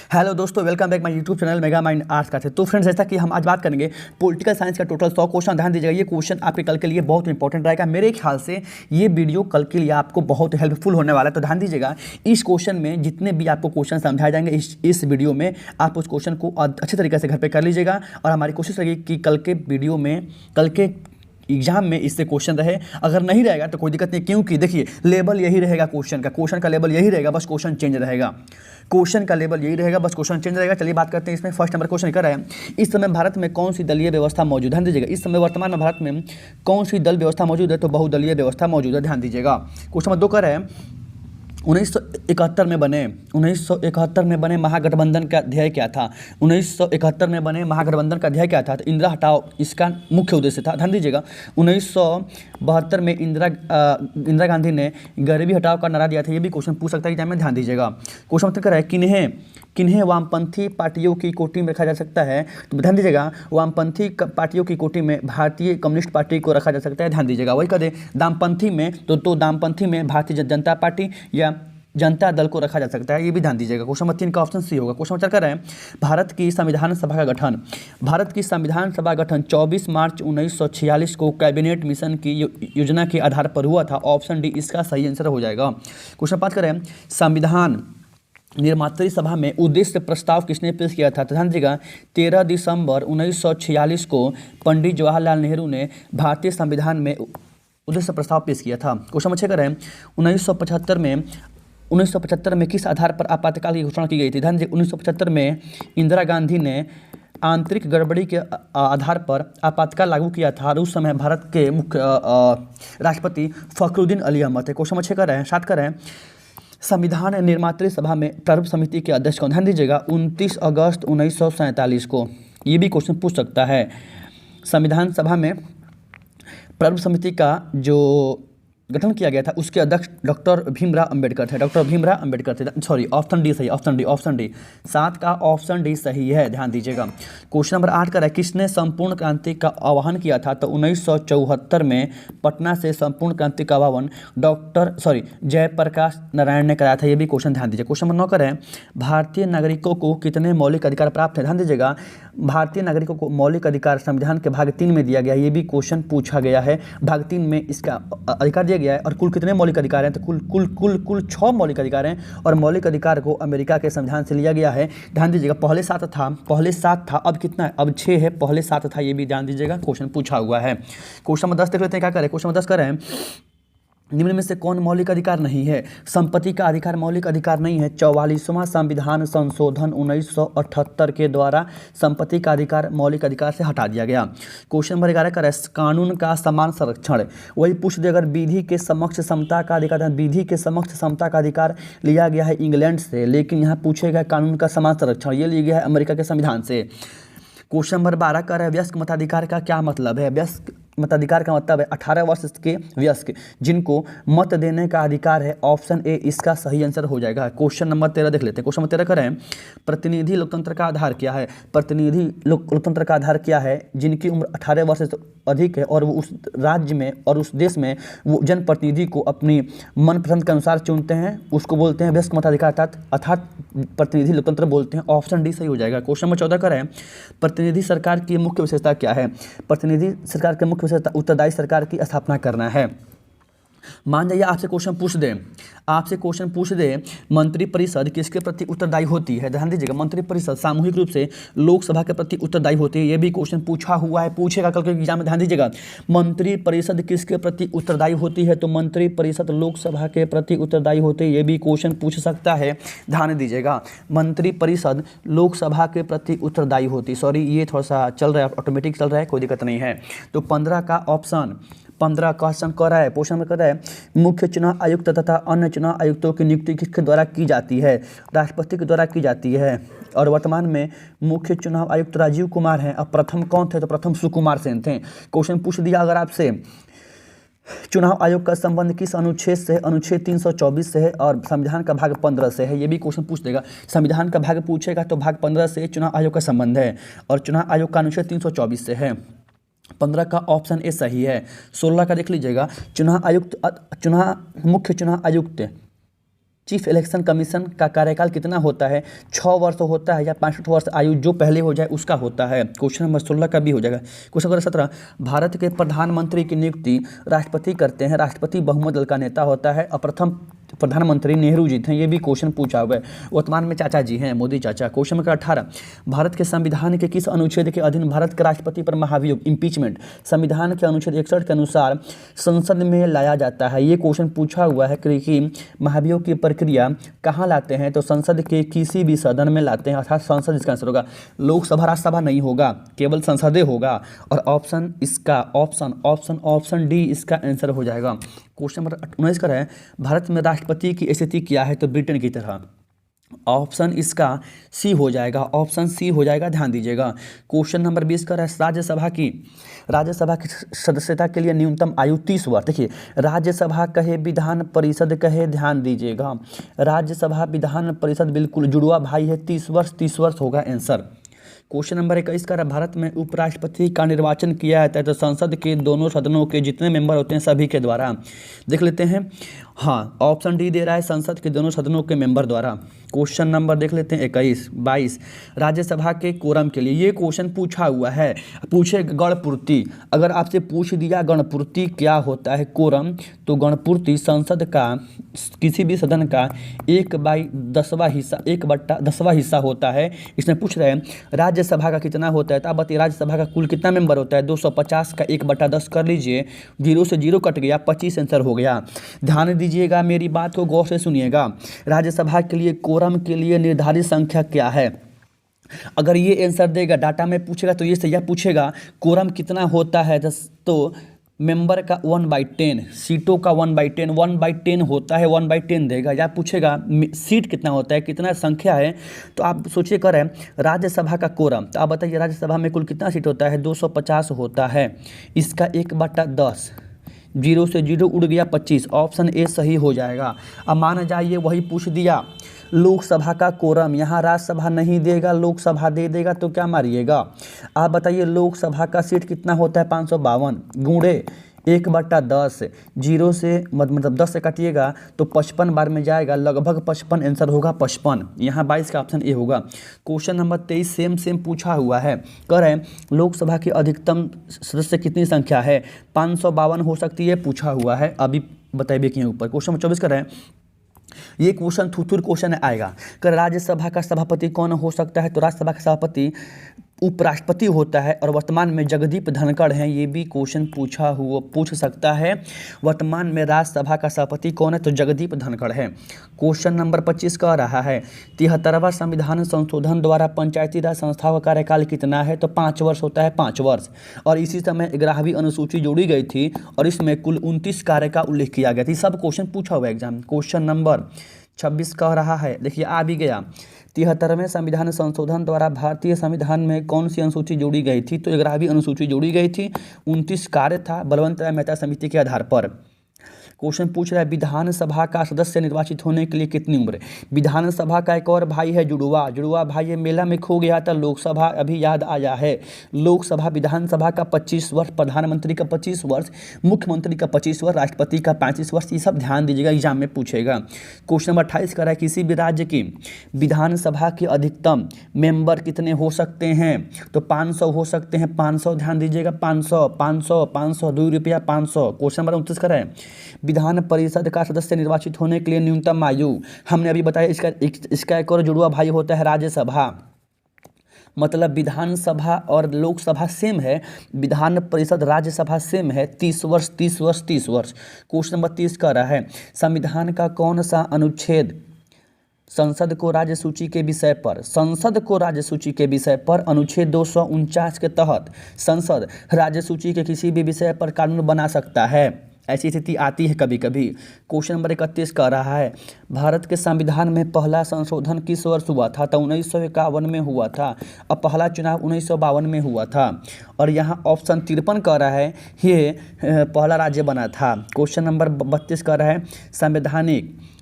Hello दोस्तों, welcome back my YouTube channel mega mind arts का। तो फ्रेंड्स, जैसा कि हम आज बात करेंगे पॉलिटिकल साइंस का टोटल 100 क्वेश्चन। ध्यान दीजिएगा, ये क्वेश्चन आपके कल के लिए बहुत इंपॉर्टेंट रहेगा। मेरे ख्याल से ये वीडियो कल के लिए आपको बहुत हेल्पफुल होने वाला है। तो ध्यान दीजिएगा, इस क्वेश्चन में जितने भी आपको क्वेश्चन समझाए जाएंगे इस वीडियो में, आप उस क्वेश्चन को अच्छे तरीके से घर पर कर लीजिएगा। और हमारी कोशिश रहेगी कि कल के वीडियो में, कल के एग्जाम में इससे क्वेश्चन रहे। अगर नहीं रहेगा तो कोई दिक्कत नहीं, क्योंकि देखिए लेवल यही रहेगा क्वेश्चन का लेवल यही रहेगा, बस क्वेश्चन चेंज रहेगा। क्वेश्चन का लेवल यही रहेगा, बस क्वेश्चन चेंज रहेगा। चलिए बात करते हैं इसमें। फर्स्ट नंबर क्वेश्चन कर रहे हैं, इस समय भारत में कौन सी दलीय व्यवस्था मौजूद है। ध्यान दीजिएगा, इस समय वर्तमान में भारत में कौन सी दल व्यवस्था मौजूद है, तो बहुदलीय व्यवस्था मौजूद है। ध्यान दीजिएगा। क्वेश्चन नंबर 2 कर रहे हैं, 1971 में बने महागठबंधन का ध्येय क्या था। 1971 में बने महागठबंधन का ध्येय क्या था, तो इंदिरा हटाओ इसका मुख्य उद्देश्य था। ध्यान दीजिएगा, 1972 में इंदिरा गांधी ने गरीबी हटाओ का नारा दिया था। ये भी क्वेश्चन पूछ सकता है एग्जाम में। ध्यान दीजिएगा। क्वेश्चन उत्तर कर रहा है, किन्हें वामपंथी पार्टियों की कोटि में रखा जा सकता है। तो ध्यान दीजिएगा, वामपंथी पार्टियों की कोटि में भारतीय कम्युनिस्ट पार्टी को रखा जा सकता है। ध्यान दीजिएगा, वही कह दे दामपंथी में, तो दामपंथी में भारतीय जनता पार्टी या जनता दल को रखा जा सकता है। ये भी ध्यान दीजिएगा। क्वेश्चन नंबर 3 का ऑप्शन सी होगा। क्वेश्चन नंबर 4 कर रहे हैं, भारत की संविधान सभा का गठन 24 मार्च 1946 को कैबिनेट मिशन की योजना के आधार पर हुआ था। ऑप्शन डी इसका सही आंसर हो जाएगा। क्वेश्चन 5 कर रहे हैं, संविधान निर्मात्री सभा में उद्देश्य प्रस्ताव किसने पेश किया था। तो ध्यान दीजिएगा, 13 दिसंबर 1946 को पंडित जवाहरलाल नेहरू ने भारतीय संविधान में उद्देश्य प्रस्ताव पेश किया था। क्वेश्चन नंबर 6 कर रहे हैं, 1975 में किस आधार पर आपातकाल की घोषणा की गई थी। ध्यान दीजिए, 1975 में इंदिरा गांधी ने आंतरिक गड़बड़ी के आधार पर आपातकाल लागू किया था और उस समय भारत के मुख्य राष्ट्रपति फखरुद्दीन अली अहमद थे। क्वेश्चन नंबर 6 कर रहे हैं, 7 कर रहे हैं, संविधान निर्मात्री सभा में प्रारूप समिति के अध्यक्ष कौन। ध्यान दीजिएगा, 29 अगस्त 1947 को। ये भी क्वेश्चन पूछ सकता है। संविधान सभा में प्रारूप समिति का जो गठन किया गया था उसके अध्यक्ष डॉक्टर भीमराव अंबेडकर थे। सॉरी, ऑप्शन डी सही, ऑप्शन डी 7 का ऑप्शन डी सही है। ध्यान दीजिएगा। क्वेश्चन नंबर 8 का है, किसने संपूर्ण क्रांति का आह्वान किया था। तो 1974 में पटना से संपूर्ण क्रांति का आह्वान जयप्रकाश नारायण ने कराया था। ये भी क्वेश्चन ध्यान दीजिए। क्वेश्चन नंबर 9 का है, भारतीय नागरिकों को कितने मौलिक अधिकार प्राप्त है। ध्यान दीजिएगा, भारतीय नागरिकों को मौलिक अधिकार संविधान के भाग 3 में दिया गया है। ये भी क्वेश्चन पूछा गया है। भाग 3 में इसका अधिकार दिया गया है। और कुल कितने मौलिक अधिकार हैं, तो कुल 6 मौलिक अधिकार हैं। और मौलिक अधिकार को अमेरिका के संविधान से लिया गया है। ध्यान दीजिएगा, पहले 7 था, अब कितना है, अब 6 है। पहले 7 था, ये भी ध्यान दीजिएगा, क्वेश्चन पूछा हुआ है। क्वेश्चन नंबर 10 देख लेते हैं क्या करें। क्वेश्चन नंबर 10 कर रहे हैं, निम्न में से कौन मौलिक अधिकार नहीं है। संपत्ति का अधिकार मौलिक अधिकार नहीं है। 44वां संविधान संशोधन 1978 के द्वारा संपत्ति का अधिकार मौलिक अधिकार से हटा दिया गया। क्वेश्चन नंबर 11 का कानून का समान संरक्षण, वही पूछ दे अगर विधि के समक्ष समता का अधिकार। विधि के समक्ष समता का अधिकार लिया गया है इंग्लैंड से, लेकिन यहाँ पूछेगा कानून का समान संरक्षण, ये लिया गया है अमेरिका के संविधान से। क्वेश्चन नंबर 12 का है, वयस्क मताधिकार का क्या मतलब है। वयस्क मताधिकार का मतलब है 18 वर्ष के वयस्क जिनको मत देने का अधिकार है। ऑप्शन ए इसका सही आंसर हो जाएगा। क्वेश्चन नंबर 13 देख लेते हैं। क्वेश्चन नंबर 13 करें, प्रतिनिधि लोकतंत्र का आधार क्या है। प्रतिनिधि लोकतंत्र का आधार क्या है, जिनकी उम्र 18 वर्ष से अधिक है और वो उस राज्य में और उस देश में वो जनप्रतिनिधि को अपनी मनपसंद के अनुसार चुनते हैं, उसको बोलते हैं वयस्क मताधिकार, अर्थात प्रतिनिधि लोकतंत्र बोलते हैं। ऑप्शन डी सही हो जाएगा। क्वेश्चन नंबर 14 करें, प्रतिनिधि सरकार की मुख्य विशेषता क्या है। प्रतिनिधि सरकार के मुख्य विशेषता उत्तरदायी सरकार की स्थापना करना है। मान जाइए आपसे क्वेश्चन पूछ दे मंत्रिपरिषद किसके प्रति उत्तरदायी होती है। ध्यान दीजिएगा, मंत्रिपरिषद सामूहिक रूप से लोकसभा के प्रति उत्तरदायी होती है। ये भी क्वेश्चन पूछा हुआ है, पूछेगा कल के एग्जाम में। ध्यान दीजिएगा, मंत्रिपरिषद किसके प्रति उत्तरदायी होती है, तो मंत्रिपरिषद लोकसभा के प्रति उत्तरदायी होती है। ये भी क्वेश्चन पूछ सकता है। ध्यान दीजिएगा, मंत्रिपरिषद लोकसभा के प्रति उत्तरदायी होती, सॉरी ये थोड़ा सा चल रहा है, ऑटोमेटिक चल रहा है, कोई दिक्कत नहीं है। तो 15 का क्वेश्चन कर रहा है। क्वेश्चन में कर रहा है, मुख्य चुनाव आयुक्त तथा अन्य चुनाव आयुक्तों की नियुक्ति किसके द्वारा की जाती है। राष्ट्रपति के द्वारा की जाती है। और वर्तमान में मुख्य चुनाव आयुक्त राजीव कुमार हैं। अब प्रथम कौन थे, तो प्रथम सुकुमार सेन थे। क्वेश्चन पूछ दिया अगर आपसे, चुनाव आयोग का संबंध किस अनुच्छेद से है। अनुच्छेद 324 से है और संविधान का भाग 15 से है। ये भी क्वेश्चन पूछ देगा। संविधान का भाग पूछेगा तो भाग 15 से चुनाव आयोग का संबंध है और चुनाव आयोग का अनुच्छेद 324 से है। 15 का ऑप्शन ए सही है। 16 का देख लीजिएगा, मुख्य चुनाव आयुक्त चीफ इलेक्शन कमीशन का कार्यकाल कितना होता है? 6 वर्ष होता है या 65 वर्ष आयु जो पहले हो जाए उसका होता है? क्वेश्चन नंबर 16 का भी हो जाएगा। क्वेश्चन नंबर 17, भारत के प्रधानमंत्री की नियुक्ति राष्ट्रपति करते हैं। राष्ट्रपति बहुमत दल का नेता होता है और प्रथम प्रधानमंत्री नेहरू जी थे। ये भी क्वेश्चन पूछा हुआ है। वर्तमान में चाचा जी हैं, मोदी चाचा। क्वेश्चन नंबर 18, भारत के संविधान के किस अनुच्छेद के अधीन भारत के राष्ट्रपति पर महाभियोग इम्पीचमेंट संविधान के अनुच्छेद 61 के अनुसार संसद में लाया जाता है? ये क्वेश्चन पूछा हुआ है कि महाभियोग की प्रक्रिया कहाँ लाते हैं? तो संसद के किसी भी सदन में लाते हैं, अर्थात संसद इसका आंसर होगा। लोकसभा राज्यसभा नहीं होगा, केवल संसदीय होगा। और ऑप्शन इसका ऑप्शन डी इसका आंसर हो जाएगा। क्वेश्चन नंबर 19 का है, भारत में राष्ट्रपति की स्थिति क्या है? तो ब्रिटेन की तरह। ऑप्शन इसका सी हो जाएगा, ऑप्शन सी हो जाएगा, ध्यान दीजिएगा। क्वेश्चन नंबर 20 का है, राज्यसभा की सदस्यता के लिए न्यूनतम आयु 30 वर्ष। देखिए, राज्यसभा कहे विधान परिषद कहे, ध्यान दीजिएगा, राज्यसभा विधान परिषद बिल्कुल जुड़वा भाई है। 30 वर्ष होगा आंसर। क्वेश्चन नंबर 21 का, भारत में उपराष्ट्रपति का निर्वाचन किया जाता है तो संसद के दोनों सदनों के जितने मेंबर होते हैं सभी के द्वारा। देख लेते हैं, हाँ, ऑप्शन डी दे रहा है, संसद के दोनों सदनों के मेंबर द्वारा। क्वेश्चन नंबर देख लेते हैं 22, राज्यसभा के कोरम के लिए। ये क्वेश्चन पूछा हुआ है, पूछे गणपूर्ति। अगर आपसे पूछ दिया गणपूर्ति क्या होता है, कोरम, तो गणपूर्ति संसद का किसी भी सदन का 1/10वां हिस्सा होता है। इसमें पूछ रहे हैं राज्यसभा का कितना होता है, तो आप बताइए राज्यसभा का कुल कितना मेंबर होता है? 250 का 1/10 कर लीजिए, 0 से 0 कट गया, 25 आंसर हो गया। ध्यान दीजिएगा, मेरी बात को गौर से सुनिएगा। राज्यसभा के लिए कोरम के लिए निर्धारित संख्या क्या है? अगर ये आंसर देगा, डाटा में पूछेगा तो ये सही पूछेगा कोरम कितना होता है, तो मेंबर का 1/10, सीटों का 1/10 होता है, 1/10 देगा। या पूछेगा सीट कितना होता है, कितना संख्या है, तो आप सोचिए करें राज्यसभा का कोरम, तो आप बताइए राज्यसभा में कुल कितना सीट होता है? 250 होता है। इसका 1/10, 0 से 0 उड़ गया, 25। ऑप्शन ए सही हो जाएगा। अब मान जाइए वही पूछ दिया लोकसभा का कोरम, यहाँ राज्यसभा नहीं देगा, लोकसभा दे देगा, तो क्या मारिएगा? आप बताइए लोकसभा का सीट कितना होता है? 552 गुणे 1/10, 0 से मतलब 10 से काटिएगा तो 55 बार में जाएगा, लगभग 55 आंसर होगा, 55। यहाँ 22 का ऑप्शन ए होगा। क्वेश्चन नंबर 23 सेम पूछा हुआ है, कह रहे हैं लोकसभा की अधिकतम सदस्य कितनी संख्या है? 552 हो सकती है, पूछा हुआ है, अभी बताइए कि ऊपर। क्वेश्चन नंबर 24 कर रहे हैं, ये क्वेश्चन थुथुर क्वेश्चन आएगा, कर राज्यसभा का सभापति कौन हो सकता है? तो राज्यसभा का सभापति उपराष्ट्रपति होता है और वर्तमान में जगदीप धनखड़ हैं। ये भी क्वेश्चन पूछ सकता है, वर्तमान में राज्यसभा का सभापति कौन है? तो जगदीप धनखड़ है। क्वेश्चन नंबर 25 कह रहा है 73वां संविधान संशोधन द्वारा पंचायती राज संस्थाओं का कार्यकाल कितना है? तो 5 वर्ष होता है, 5 वर्ष। और इसी समय 11वीं अनुसूची जोड़ी गई थी और इसमें कुल 29 कार्य का उल्लेख किया गया था। सब क्वेश्चन पूछा हुआ एग्जाम। क्वेश्चन नंबर 26 कह रहा है, देखिए आ भी गया, 73वें संविधान संशोधन द्वारा भारतीय संविधान में कौन सी अनुसूची जोड़ी गई थी? तो 11वीं अनुसूची जोड़ी गई थी। 29 कार्य था बलवंत राय मेहता समिति के आधार पर। क्वेश्चन पूछ रहा है विधानसभा का सदस्य निर्वाचित होने के लिए कितनी उम्र? विधानसभा का एक और भाई है जुड़वा भाई, ये मेला में खो गया था। लोकसभा अभी याद आया है। लोकसभा विधानसभा का 25 वर्ष, प्रधानमंत्री का 25 वर्ष, मुख्यमंत्री का 25 वर्ष, राष्ट्रपति का 35 वर्ष। ये सब ध्यान दीजिएगा, एग्जाम में पूछेगा। क्वेश्चन नंबर 28 कर रहा है किसी भी राज्य की विधानसभा के अधिकतम मेंबर कितने हो सकते हैं? तो 500 हो सकते हैं, 500 ध्यान दीजिएगा, 500 ₹2 500। क्वेश्चन नंबर 29 कर रहा है विधान परिषद का सदस्य निर्वाचित होने के लिए न्यूनतम आयु, हमने अभी बताया इसका एक और जुड़वा भाई होता है राज्यसभा। मतलब विधानसभा और लोकसभा सेम है, विधान परिषद राज्यसभा सेम है। 30 वर्ष। क्वेश्चन नंबर 30 का रहा है संविधान का कौन सा अनुच्छेद संसद को राज्य सूची के विषय पर अनुच्छेद 249 के तहत संसद राज्य सूची के किसी भी विषय पर कानून बना सकता है? ऐसी स्थिति आती है कभी कभी। क्वेश्चन नंबर 31 कह रहा है भारत के संविधान में पहला संशोधन किस वर्ष हुआ था? तो 1951 में हुआ था। अब पहला चुनाव 1952 में हुआ था। और यहाँ ऑप्शन 53 कह रहा है ये पहला राज्य बना था। क्वेश्चन नंबर 32 कह रहा है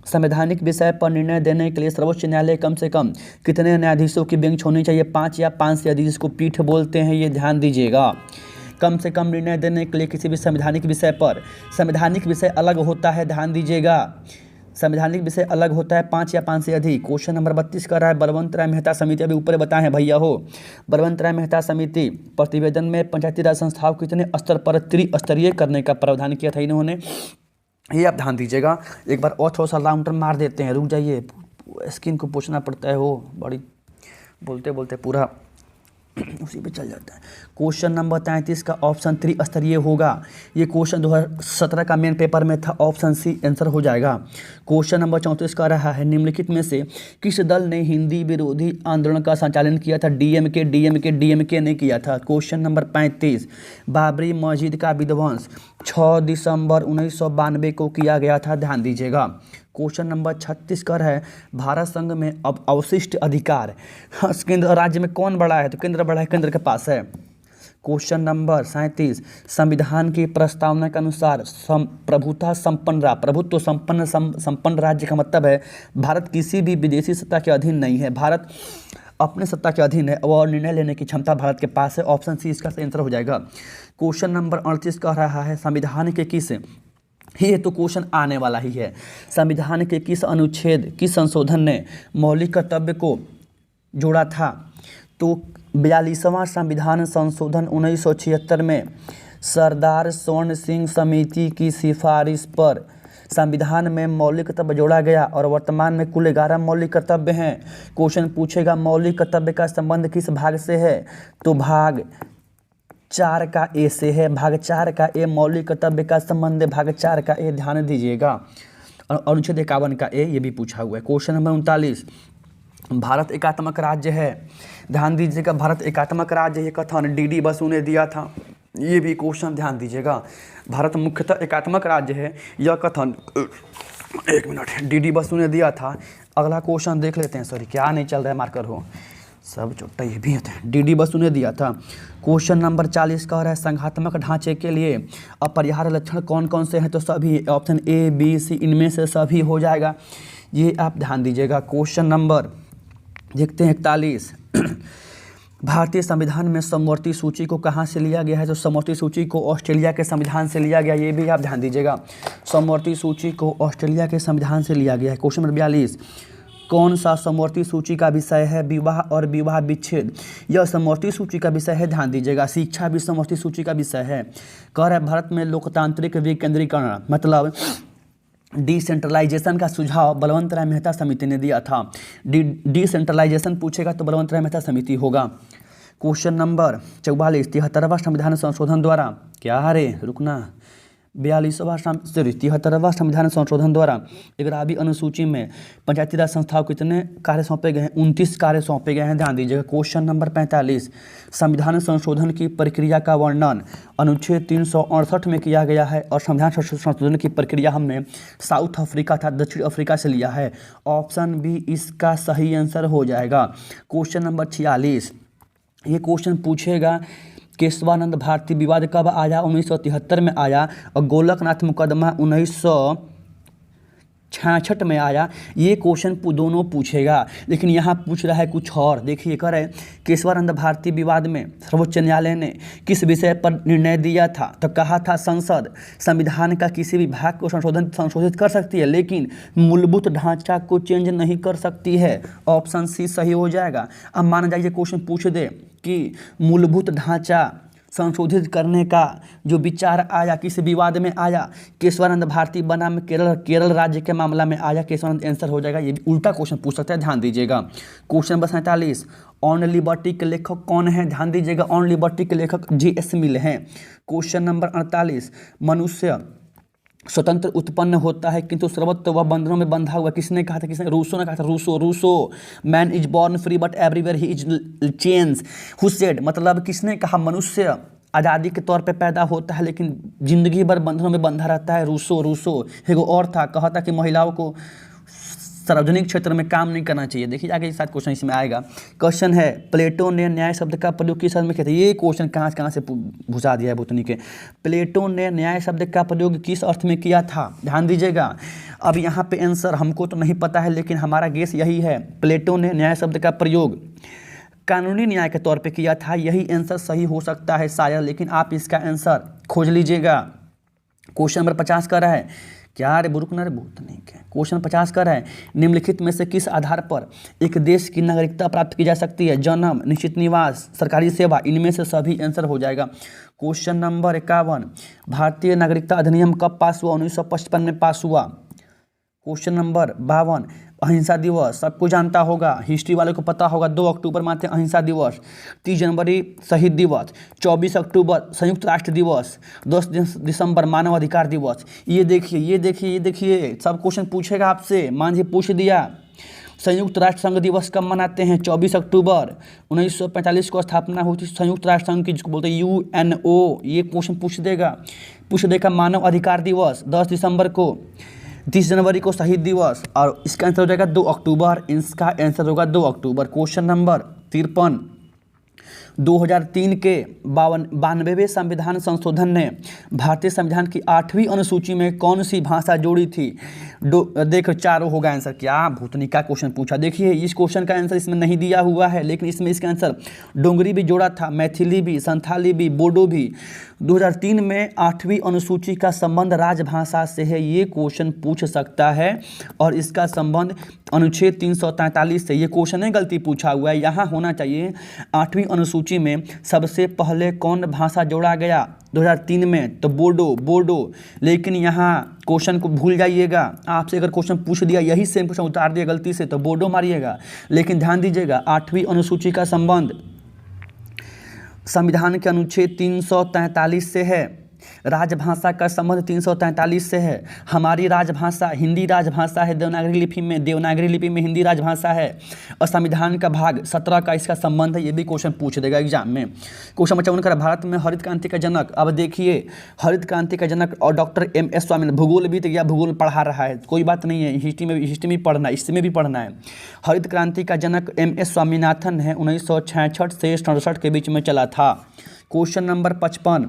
संवैधानिक विषय पर निर्णय देने के लिए सर्वोच्च न्यायालय कम से कम कितने न्यायाधीशों की बेंच होनी चाहिए? 5 या 5 से अधिक, जिसको पीठ बोलते हैं, ये ध्यान दीजिएगा। कम से कम निर्णय देने के लिए किसी भी संवैधानिक विषय पर, संवैधानिक विषय अलग होता है, ध्यान दीजिएगा। संवैधानिक विषय अलग होता है 5 या 5 से अधिक। क्वेश्चन नंबर 32 कर रहा है बलवंत राय मेहता समिति, अभी ऊपर बताए हैं भैया हो। बलवंत राय मेहता समिति प्रतिवेदन में पंचायती राज संस्थाओं को कितने स्तर पर त्रिस्तरीय करने का प्रावधान किया था इन्होंने, ये आप ध्यान दीजिएगा। एक बार और थोड़ा सा लॉन्ग टर्म मार देते हैं, रुक जाइए, स्क्रीन को पूछना पड़ता है, हो बड़ी बोलते बोलते पूरा उसी पे चल जाता है। क्वेश्चन नंबर 33 का ऑप्शन त्रिस्तरीय होगा। ये क्वेश्चन 2017 का मेन पेपर में था, ऑप्शन सी आंसर हो जाएगा। क्वेश्चन नंबर 34 का रहा है निम्नलिखित में से किस दल ने हिंदी विरोधी आंदोलन का संचालन किया था? डीएमके ने किया था। क्वेश्चन नंबर 35 बाबरी मस्जिद का विध्वंस 6 दिसंबर 1992 को किया गया था, ध्यान दीजिएगा। क्वेश्चन नंबर 36 कर है भारत संघ में अब अवशिष्ट अधिकार केंद्र राज्य में कौन बड़ा है? तो केंद्र बड़ा है, केंद्र के पास है। क्वेश्चन नंबर 37 संविधान की प्रस्तावना के अनुसार प्रभुत्व संपन्न राज्य का मतलब है भारत किसी भी विदेशी सत्ता के अधीन नहीं है, भारत अपने सत्ता के अधीन है और निर्णय लेने की क्षमता भारत के पास है। ऑप्शन सी इसका सही आंसर हो जाएगा। क्वेश्चन नंबर 38 कह रहा है संविधान के किस, ये तो क्वेश्चन आने वाला ही है, संविधान के किस अनुच्छेद किस संशोधन ने मौलिक कर्तव्य को जोड़ा था? तो 42वां संविधान संशोधन 1976 में सरदार स्वर्ण सिंह समिति की सिफारिश पर संविधान में मौलिक कर्तव्य जोड़ा गया और वर्तमान में कुल 11 मौलिक कर्तव्य हैं। क्वेश्चन पूछेगा मौलिक कर्तव्य का संबंध किस भाग से है? तो भाग 4 का ए से है, भाग 4 का ए मौलिक कर्तव्य का संबंध है, भाग 4 का ए, ध्यान दीजिएगा। और अनुच्छेद 51 का ए, ये भी पूछा हुआ है। क्वेश्चन नंबर 39 भारत एकात्मक राज्य है, ध्यान दीजिएगा, भारत एकात्मक राज्य, ये कथन डीडी बसु ने दिया था, ये भी क्वेश्चन ध्यान दीजिएगा। भारत मुख्यतः एकात्मक राज्य है, यह कथन 1 मिनट डीडी बसु ने दिया था। अगला क्वेश्चन देख लेते हैं, सॉरी क्या नहीं चल रहा है, मार्कर हो सब चोट्टा, ये भी होते हैं, डीडी बसु ने दिया था। क्वेश्चन नंबर 40 का है संघात्मक ढांचे के लिए अपरिहार्य लक्षण कौन कौन से हैं? तो सभी, ऑप्शन ए बी सी इनमें से सभी हो जाएगा, ये आप ध्यान दीजिएगा। क्वेश्चन नंबर देखते हैं 41 भारतीय संविधान में समवर्ती सूची को कहाँ से लिया गया है? तो समवर्ती सूची को ऑस्ट्रेलिया के संविधान से लिया गया, ये भी आप ध्यान दीजिएगा, समवर्ती सूची को ऑस्ट्रेलिया के संविधान से लिया गया है। क्वेश्चन नंबर 42 कौन सा समवर्ती सूची का विषय है? विवाह और विवाह विच्छेद, यह समवर्ती सूची का विषय है, ध्यान दीजिएगा। शिक्षा भी समवर्ती सूची का विषय है। कह रहा है भारत में लोकतांत्रिक विकेंद्रीकरण मतलब डिसेंट्रलाइजेशन का सुझाव बलवंत राय मेहता समिति ने दिया था। डिसेंट्रलाइजेशन पूछेगा तो बलवंत राय मेहता समिति होगा। क्वेश्चन नंबर 44 73वां संविधान संशोधन द्वारा क्या, अरे रुकना, 73वां संविधान संशोधन द्वारा 11वीं अनुसूची में पंचायती राज संस्थाओं को कितने कार्य सौंपे गए हैं? 29 कार्य सौंपे गए हैं, ध्यान दीजिएगा। क्वेश्चन नंबर 45 संविधान संशोधन की प्रक्रिया का वर्णन अनुच्छेद 368 में किया गया है और संविधान संशोधन की प्रक्रिया हमने साउथ अफ्रीका था दक्षिण अफ्रीका से लिया है। ऑप्शन बी इसका सही आंसर हो जाएगा। क्वेश्चन नंबर 46 ये क्वेश्चन पूछेगा केशवानंद भारती विवाद कब आया? 1973 में आया और गोलकनाथ मुकदमा 1966 में आया। ये क्वेश्चन दोनों पूछेगा, लेकिन यहाँ पूछ रहा है कुछ और। देखिए कर है केशवानंद भारती विवाद में सर्वोच्च न्यायालय ने किस विषय पर निर्णय दिया था? तो कहा था संसद संविधान का किसी भी भाग को संशोधित कर सकती है लेकिन मूलभूत ढांचा को चेंज नहीं कर सकती है। ऑप्शन सी सही हो जाएगा। अब मान जाइए क्वेश्चन पूछ दे कि मूलभूत ढांचा संशोधित करने का जो विचार आया किस विवाद में आया? केशवानंद भारती बनाम केरल राज्य के मामला में आया। केशवानंद आंसर हो जाएगा। ये भी उल्टा क्वेश्चन पूछ सकता है, ध्यान दीजिएगा। क्वेश्चन नंबर 47 ऑन लिबर्टी के लेखक कौन है? ध्यान दीजिएगा, ऑन लिबर्टी के लेखक जी.एस. मिल हैं। क्वेश्चन नंबर 48 मनुष्य स्वतंत्र उत्पन्न होता है किंतु सर्वत्र वह बंधनों में बंधा हुआ, किसने कहा था? किसने? रूसो ने कहा था। Rousseau man is born free but everywhere he is chains who said, मतलब किसने कहा मनुष्य आज़ादी के तौर पे पैदा होता है लेकिन जिंदगी भर बंधनों में बंधा रहता है? रूसो। एगो और था, कहा था कि महिलाओं को सार्वजनिक क्षेत्र में काम नहीं करना चाहिए। देखिए आगे साथ क्वेश्चन इसमें आएगा। क्वेश्चन है प्लेटो ने न्याय शब्द का प्रयोग किस अर्थ में किया था? ये क्वेश्चन कहाँ से घुसा दिया है भूतनी के। प्लेटो ने न्याय शब्द का प्रयोग किस अर्थ में किया था? ध्यान दीजिएगा। अब यहाँ पे आंसर हमको तो नहीं पता है लेकिन हमारा गेस यही है, प्लेटो ने न्याय शब्द का प्रयोग कानूनी न्याय के तौर पे किया था। यही आंसर सही हो सकता है शायद, लेकिन आप इसका आंसर खोज लीजिएगा। क्वेश्चन नंबर 50 का रहा है क्या रे बुरुक ना रे बहुत नहीं क्या। क्वेश्चन 50 का है, निम्नलिखित में से किस आधार पर एक देश की नागरिकता प्राप्त की जा सकती है? जन्म, निश्चित निवास, सरकारी सेवा, इनमें से सभी आंसर हो जाएगा। क्वेश्चन नंबर 51, भारतीय नागरिकता अधिनियम कब पास हुआ? 1955 में पास हुआ। क्वेश्चन नंबर 52, अहिंसा दिवस सबको जानता होगा, हिस्ट्री वाले को पता होगा, 2 अक्टूबर मानते हैं अहिंसा दिवस। 30 जनवरी शहीद दिवस, 24 अक्टूबर संयुक्त राष्ट्र दिवस, 10 दिसंबर मानव अधिकार दिवस। ये देखिए ये देखिए ये देखिए, सब क्वेश्चन पूछेगा आपसे। मान जी पूछ दिया संयुक्त राष्ट्र संघ दिवस कब मनाते हैं? 24 अक्टूबर 1945 को स्थापना हुई थी संयुक्त राष्ट्र संघ की, जिसको बोलते हैं UNO। ये क्वेश्चन पूछ देगा। मानव अधिकार दिवस 10 दिसंबर को, 30 जनवरी को शहीद दिवस, और इसका आंसर हो जाएगा 2 अक्टूबर। इसका आंसर होगा 2 अक्टूबर। क्वेश्चन नंबर 53, 2003 के 92वें संविधान संशोधन ने भारतीय संविधान की 8वीं अनुसूची में कौन सी भाषा जोड़ी थी? देखो चारों होगा आंसर। क्या भूतनी का क्वेश्चन पूछा। देखिए इस क्वेश्चन का आंसर इसमें नहीं दिया हुआ है, लेकिन इसमें इसका आंसर डोंगरी भी जोड़ा था, मैथिली भी, संथाली भी, बोडो भी। 2003 में 8वीं अनुसूची का संबंध राजभाषा से है, ये क्वेश्चन पूछ सकता है। और इसका संबंध अनुच्छेद 343 से। ये क्वेश्चन है गलती पूछा हुआ है, यहाँ होना चाहिए 8वीं अनुसूची में सबसे पहले कौन भाषा जोड़ा गया 2003 में? तो बोडो। लेकिन यहाँ क्वेश्चन को भूल जाइएगा। आपसे अगर क्वेश्चन पूछ दिया यही सेम क्वेश्चन उतार दिया गलती से तो बोडो मारिएगा। लेकिन ध्यान दीजिएगा 8वीं अनुसूची का संबंध संविधान के अनुच्छेद 343 से है। राजभाषा का संबंध 343 से है। हमारी राजभाषा हिंदी राजभाषा है, देवनागरी लिपि में हिंदी राजभाषा है। और संविधान का भाग 17 का इसका संबंध है। ये भी क्वेश्चन पूछ देगा एग्जाम में। क्वेश्चन नंबर 54, भारत में हरित क्रांति का जनक। अब देखिए हरित क्रांति का जनक और डॉक्टर MS स्वामीनाथन। भूगोल भी तो या भूगोल पढ़ा रहा है, कोई बात नहीं है, हिस्ट्री में पढ़ना, इसमें भी पढ़ना है। हरित क्रांति का जनक MS स्वामीनाथन है, 1966 से 67 के बीच में चला था। क्वेश्चन नंबर 55,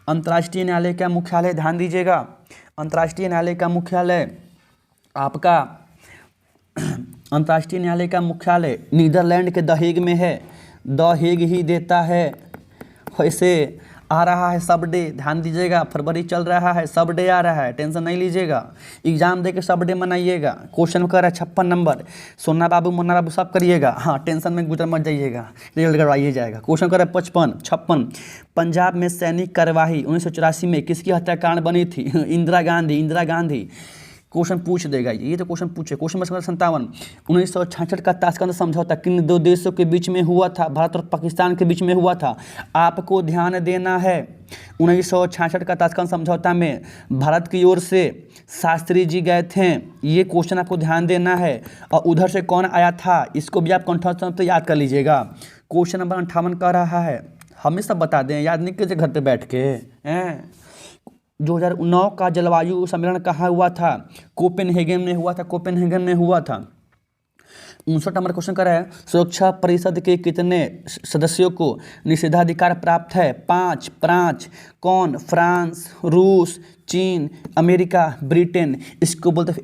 अंतर्राष्ट्रीय न्यायालय का मुख्यालय, ध्यान दीजिएगा, अंतर्राष्ट्रीय न्यायालय का मुख्यालय आपका अंतर्राष्ट्रीय न्यायालय का मुख्यालय नीदरलैंड के द हेग में है। द हेग ही देता है। वैसे आ रहा है सब डे, ध्यान दीजिएगा, फरवरी चल रहा है, सब डे आ रहा है, टेंशन नहीं लीजिएगा, एग्जाम दे के सब डे मनाइएगा। क्वेश्चन कर रहा है 56 नंबर, सोना बाबू मुन्ना बाबू सब करिएगा, हाँ टेंशन में गुजर मत जाइएगा, रिजल्ट करवाइए जाएगा। क्वेश्चन कर रहा है 56, पंजाब में सैनिक कार्यवाही 1984 में किसकी हत्याकांड बनी थी? इंदिरा गांधी। क्वेश्चन पूछ देगा ये तो क्वेश्चन पूछे। क्वेश्चन नंबर 57, 1966 का ताशकंद समझौता किन 2 देशों के बीच में हुआ था? भारत और पाकिस्तान के बीच में हुआ था। आपको ध्यान देना है 1966 का ताशकंद समझौता में भारत की ओर से शास्त्री जी गए थे, ये क्वेश्चन आपको ध्यान देना है। और उधर से कौन आया था इसको भी आप कंठस्थ तो याद कर लीजिएगा। क्वेश्चन नंबर 58 कह रहा है, हमें सब बता दें, याद नहीं कीजिए घर पर बैठ के। 2009 का जलवायु सम्मेलन कहाँ हुआ था? कोपेनहेगन में हुआ था। 59 नंबर क्वेश्चन कर रहा है, सुरक्षा परिषद के कितने सदस्यों को निषेधाधिकार प्राप्त है? 5। कौन? फ्रांस, रूस, चीन, अमेरिका, ब्रिटेन। इसको बोलते हैं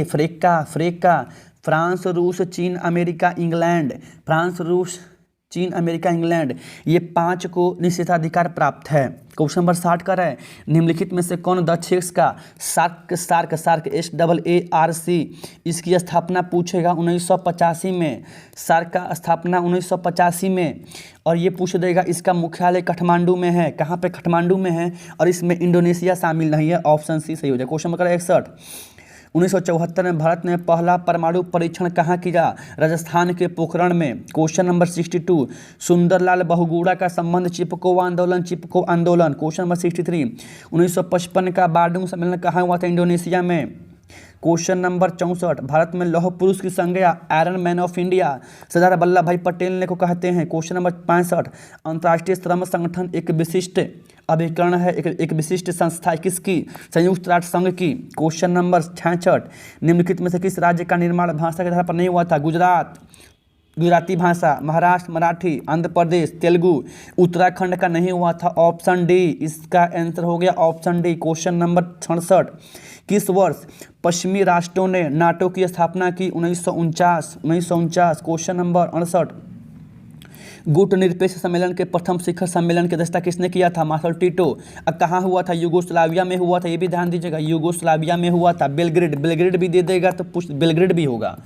FRECA, फ्रेका। फ्रांस, रूस, चीन, अमेरिका, इंग्लैंड। फ्रांस, रूस, चीन, अमेरिका, इंग्लैंड, ये 5 को निषेधाधिकार प्राप्त है। क्वेश्चन नंबर 60 का है, निम्नलिखित में से कौन दक्षिण का सार्क SAARC इसकी स्थापना पूछेगा 1985 में। सार्क का स्थापना 1985 में। और ये पूछ देगा इसका मुख्यालय काठमांडू में है। कहाँ पे? काठमांडू में है। और इसमें इंडोनेशिया शामिल नहीं है, ऑप्शन सी सही हो जाए। क्वेश्चन नंबर 61, 1974 में भारत ने पहला परमाणु परीक्षण कहाँ किया? राजस्थान के पोखरण में। क्वेश्चन नंबर 62, सुंदरलाल बहुगुणा का संबंध चिपको आंदोलन। क्वेश्चन नंबर 63, 1955 का बार्डुंग सम्मेलन कहाँ हुआ था? इंडोनेशिया में। क्वेश्चन नंबर 64, भारत में लौह पुरुष की संज्ञा iron man of India Sardar Vallabh भाई पटेल ने को कहते हैं। क्वेश्चन नंबर 65, अंतर्राष्ट्रीय श्रम संगठन एक विशिष्ट अभिकरण है, एक विशिष्ट संस्था किसकी? संयुक्त राष्ट्र संघ की। क्वेश्चन नंबर 66, निम्नलिखित में से किस राज्य का निर्माण भाषा के आधार पर नहीं हुआ था? गुजराती भाषा, महाराष्ट्र, मराठी, आंध्र प्रदेश, तेलुगु। उत्तराखंड का नहीं हुआ था, ऑप्शन डी इसका आंसर हो गया, ऑप्शन डी। क्वेश्चन नंबर 66, किस वर्ष पश्चिमी राष्ट्रों ने नाटो की स्थापना की? 1949। क्वेश्चन नंबर 68, गुटनिरपेक्ष सम्मेलन के प्रथम शिखर सम्मेलन की अध्यक्षता किसने किया था? Marshal Tito. अब कहाँ हुआ था? यूगोस्लाविया में हुआ था, ये भी ध्यान दीजिएगा, यूगोस्लाविया में हुआ था। बेलग्रेड, बेलग्रेड भी दे देगा तो बेलग्रेड भी होगा,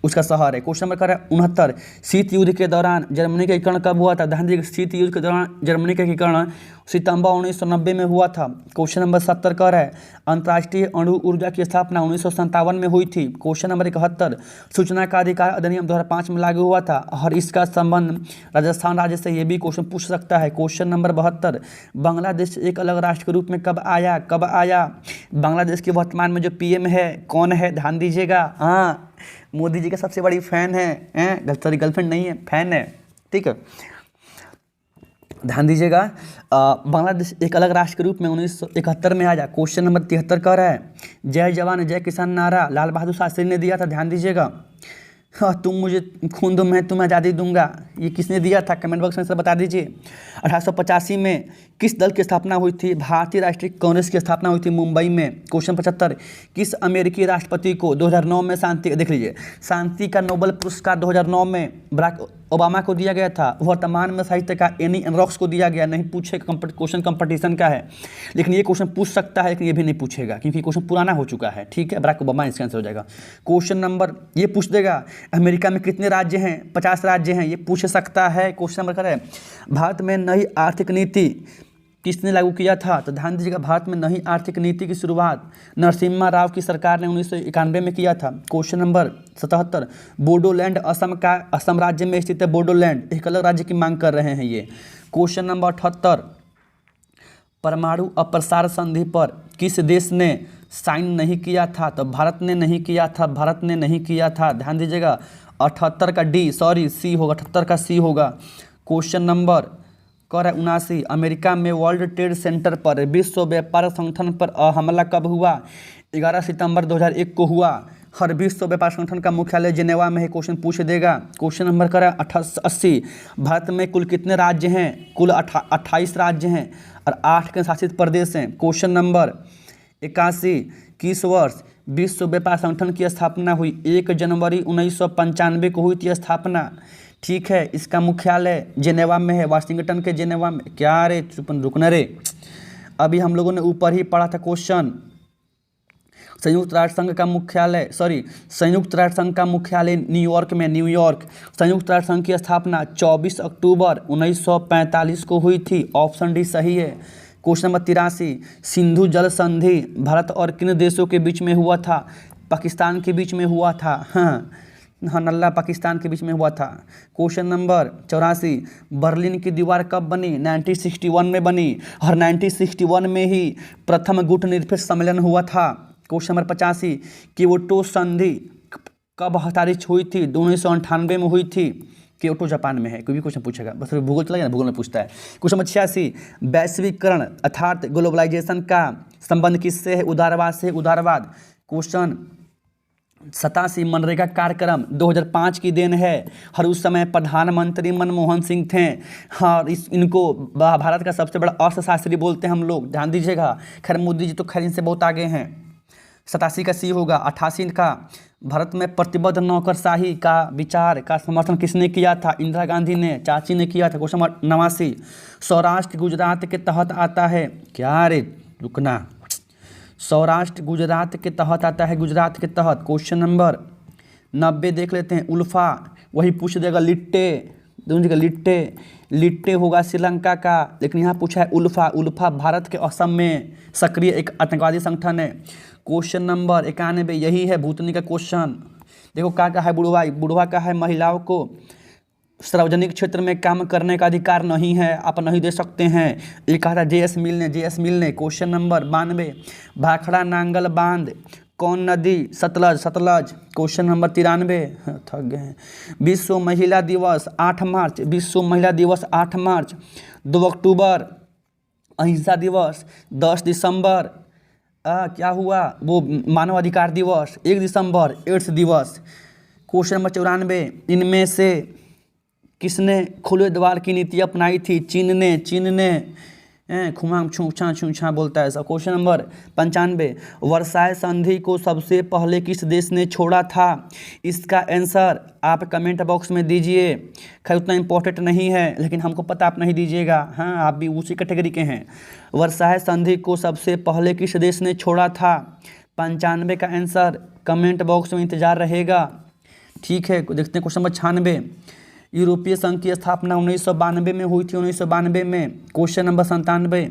उसका शहर है। क्वेश्चन नंबर 69, शीत युद्ध के दौरान जर्मनी का एकीकरण कब हुआ था? ध्यान दीजिएगा, शीत युद्ध के दौरान जर्मनी का एकीकरण सितंबर 1990 में हुआ था। क्वेश्चन नंबर 70 कह रहा है अंतर्राष्ट्रीय अणु ऊर्जा की स्थापना 1957 में हुई थी। क्वेश्चन नंबर 71, सूचना का अधिकार अधिनियम 2005 में लागू हुआ था और इसका संबंध राजस्थान राज्य से, ये भी क्वेश्चन पूछ सकता है। क्वेश्चन नंबर 72, बांग्लादेश एक अलग राष्ट्र के रूप में कब आया? कब आया? बांग्लादेश के वर्तमान में जो पीएम है कौन है? ध्यान दीजिएगा, हाँ, मोदी जी का सबसे बड़ी फैन है, सॉरी गर्लफ्रेंड नहीं है, फैन है, ठीक है, ध्यान दीजिएगा। बांग्लादेश एक अलग राष्ट्र के रूप में 1971 में आया। क्वेश्चन नंबर 73 कह रहा है जय जवान जय किसान नारा लाल बहादुर शास्त्री ने दिया था, ध्यान दीजिएगा। हाँ, तुम मुझे खून दो मैं तुम्हें आज़ादी दूंगा, ये किसने दिया था? कमेंट बॉक्स में सब बता दीजिए। 1885 में किस दल की स्थापना हुई थी? भारतीय राष्ट्रीय कांग्रेस की स्थापना हुई थी मुंबई में। क्वेश्चन 75, किस अमेरिकी राष्ट्रपति को 2009 में शांति, देख लीजिए, शांति का नोबेल पुरस्कार 2009 में बराक ओबामा को दिया गया था। वर्तमान में साहित्य का एनी एनरॉक्स को दिया गया। नहीं पूछेगा, क्वेश्चन कंपटीशन का है, लेकिन ये क्वेश्चन पूछ सकता है, लेकिन ये भी नहीं पूछेगा क्योंकि क्वेश्चन पुराना हो चुका है, ठीक है। बराक ओबामा इसका आंसर हो जाएगा। क्वेश्चन नंबर ये पूछ देगा अमेरिका में कितने राज्य हैं? 50 राज्य हैं, ये पूछ सकता है। क्वेश्चन नंबर है भारत में नई आर्थिक नीति किसने लागू किया था? तो ध्यान दीजिएगा, भारत में नई आर्थिक नीति की शुरुआत नरसिम्हा राव की सरकार ने 1991 में किया था। क्वेश्चन नंबर 77, बोडोलैंड असम राज्य में स्थित है। बोडोलैंड एक अलग राज्य की मांग कर रहे हैं ये। क्वेश्चन नंबर 78, परमाणु अप्रसार संधि पर किस देश ने साइन नहीं किया था? तो भारत ने नहीं किया था, भारत ने नहीं किया था, ध्यान दीजिएगा। 78 का डी, सॉरी सी होगा, 78 का सी होगा। क्वेश्चन नंबर 79, अमेरिका में वर्ल्ड ट्रेड सेंटर पर विश्व व्यापार संगठन पर हमला कब हुआ? 11 सितंबर 2001 को हुआ। हर विश्व व्यापार संगठन का मुख्यालय जिनेवा में है, क्वेश्चन पूछ देगा। क्वेश्चन नंबर 80, भारत में कुल कितने राज्य हैं? कुल 28 राज्य हैं और 8 केंद्र शासित प्रदेश हैं। क्वेश्चन नंबर 81, किस वर्ष विश्व व्यापार संगठन की स्थापना हुई? 1 जनवरी 1995 को हुई थी स्थापना, ठीक है। इसका मुख्यालय जिनेवा में है, वाशिंगटन के जिनेवा में। क्या रे रुकना रे, अभी हम लोगों ने ऊपर ही पढ़ा था क्वेश्चन। संयुक्त राष्ट्र संघ का मुख्यालय, संयुक्त राष्ट्र संघ का मुख्यालय न्यूयॉर्क में, न्यूयॉर्क। संयुक्त राष्ट्र संघ की स्थापना 24 अक्टूबर 1945 को हुई थी, ऑप्शन डी सही है। क्वेश्चन नंबर 83, सिंधु जल संधि भारत और किन देशों के बीच में हुआ था? पाकिस्तान के बीच में हुआ था, हाँ, नल्ला पाकिस्तान के बीच में हुआ था। क्वेश्चन नंबर 84, बर्लिन की दीवार कब बनी? 1961 में बनी और 1961 में ही प्रथम गुटनिरपेक्ष सम्मेलन हुआ था। क्वेश्चन नंबर 85, क्योटो संधि कब हस्ताक्षरित हुई थी? 1998 में हुई थी। क्योटो जापान में है, कोई भी क्वेश्चन पूछेगा, बस भूगोल चला गया ना, भूगोल में पूछता है। क्वेश्चन नंबर 86, वैश्वीकरण अर्थात ग्लोबलाइजेशन का संबंध किससे है? उदारवाद से, उदारवाद। क्वेश्चन 87, मनरेगा कार्यक्रम 2005 की देन है और उस समय प्रधानमंत्री मनमोहन सिंह थे। हाँ, इनको भारत का सबसे बड़ा अर्थशास्त्री बोलते हैं हम लोग, ध्यान दीजिएगा। खैर मोदी जी तो खैर इनसे बहुत आगे हैं। 87 का सी होगा। 88 का, भारत में प्रतिबद्ध नौकरशाही का विचार का समर्थन किसने किया था? इंदिरा गांधी ने, चाची ने किया था। क्वेश्चन नंबर 89, सौराष्ट्र गुजरात के तहत आता है। क्या रे रुकना, सौराष्ट्र गुजरात के तहत आता है, गुजरात के तहत। क्वेश्चन नंबर 90 देख लेते हैं। उल्फा वही पूछ देगा, लिट्टे, दोनों जगह लिट्टे, लिट्टे होगा श्रीलंका का, लेकिन यहाँ पूछा है उल्फा। उल्फा भारत के असम में सक्रिय एक आतंकवादी संगठन है। क्वेश्चन नंबर 91 यही है भूतनी का क्वेश्चन। देखो क्या कहा है बुढ़वा, बुढ़वा का है महिलाओं को सार्वजनिक क्षेत्र में काम करने का अधिकार नहीं है, आप नहीं दे सकते हैं, ये कहा था JS मिल ने। क्वेश्चन नंबर 92, भाखड़ा नांगल बांध कौन नदी? सतलज। क्वेश्चन नंबर 93, थक गए हैं। विश्व महिला दिवस 8 मार्च, विश्व महिला दिवस 8 मार्च। 2 अक्टूबर अहिंसा दिवस। 10 दिसंबर क्या हुआ वो मानव अधिकार दिवस। 1 दिसंबर एड्स दिवस। क्वेश्चन नंबर 94, इनमें से किसने खुले द्वार की नीति अपनाई थी? चीन ने। खुमाम छूछा छूछा बोलता है ऐसा। क्वेश्चन नंबर 95, वर्साय संधि को सबसे पहले किस देश ने छोड़ा था? इसका आंसर आप कमेंट बॉक्स में दीजिए। खैर उतना इम्पोर्टेंट नहीं है, लेकिन हमको पता आप नहीं दीजिएगा। हाँ, आप भी उसी कैटेगरी के हैं। वर्साय संधि को सबसे पहले किस देश ने छोड़ा था? 95 का आंसर कमेंट बॉक्स में इंतजार रहेगा। ठीक है, देखते हैं क्वेश्चन नंबर 96, यूरोपीय संघ की स्थापना 1992 में हुई थी। 1992 में। क्वेश्चन नंबर 97,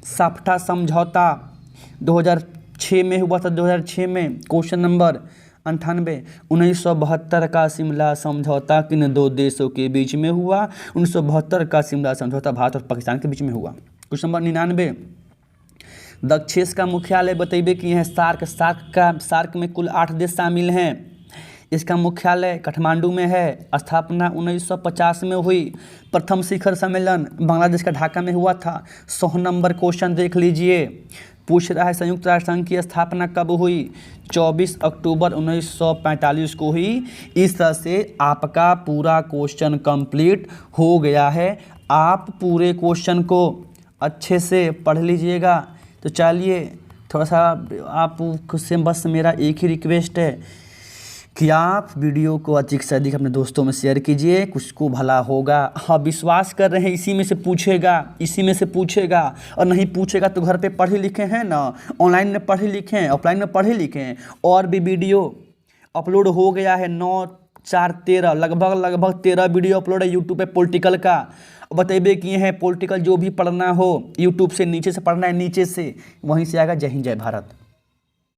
साफ्टा समझौता 2006 में हुआ था। 2006 में। क्वेश्चन नंबर 98, 1972 का शिमला समझौता किन दो देशों के बीच में हुआ? 1972 का शिमला समझौता भारत और पाकिस्तान के बीच में हुआ। क्वेश्चन नंबर 99, दक्षेस का मुख्यालय बतैबे किए हैं। सार्क में कुल 8 देश शामिल हैं। इसका मुख्यालय काठमांडू में है। स्थापना 1950 में हुई। प्रथम शिखर सम्मेलन बांग्लादेश का ढाका में हुआ था। 100 नंबर क्वेश्चन देख लीजिए। पूछ रहा है संयुक्त राष्ट्र संघ की स्थापना कब हुई? 24 अक्टूबर 1945 को हुई। इस तरह से आपका पूरा क्वेश्चन कंप्लीट हो गया है। आप पूरे क्वेश्चन को अच्छे से पढ़ लीजिएगा। तो चलिए, थोड़ा सा आपसे बस मेरा एक ही रिक्वेस्ट है कि आप वीडियो को अधिक से अधिक अपने दोस्तों में शेयर कीजिए, कुछ को भला होगा। हाँ, विश्वास कर रहे हैं इसी में से पूछेगा और नहीं पूछेगा तो घर पे पढ़े लिखे हैं ना, ऑनलाइन में पढ़े लिखें, ऑफलाइन में पढ़े लिखें। और भी वीडियो अपलोड हो गया है 9, 4, 13 लगभग 13 वीडियो अपलोड है यूट्यूब पे पॉलिटिकल का। बतेबे किए हैं पॉलिटिकल जो भी पढ़ना हो यूट्यूब से नीचे से पढ़ना है, नीचे से वहीं से आएगा। जय हिंद जय भारत।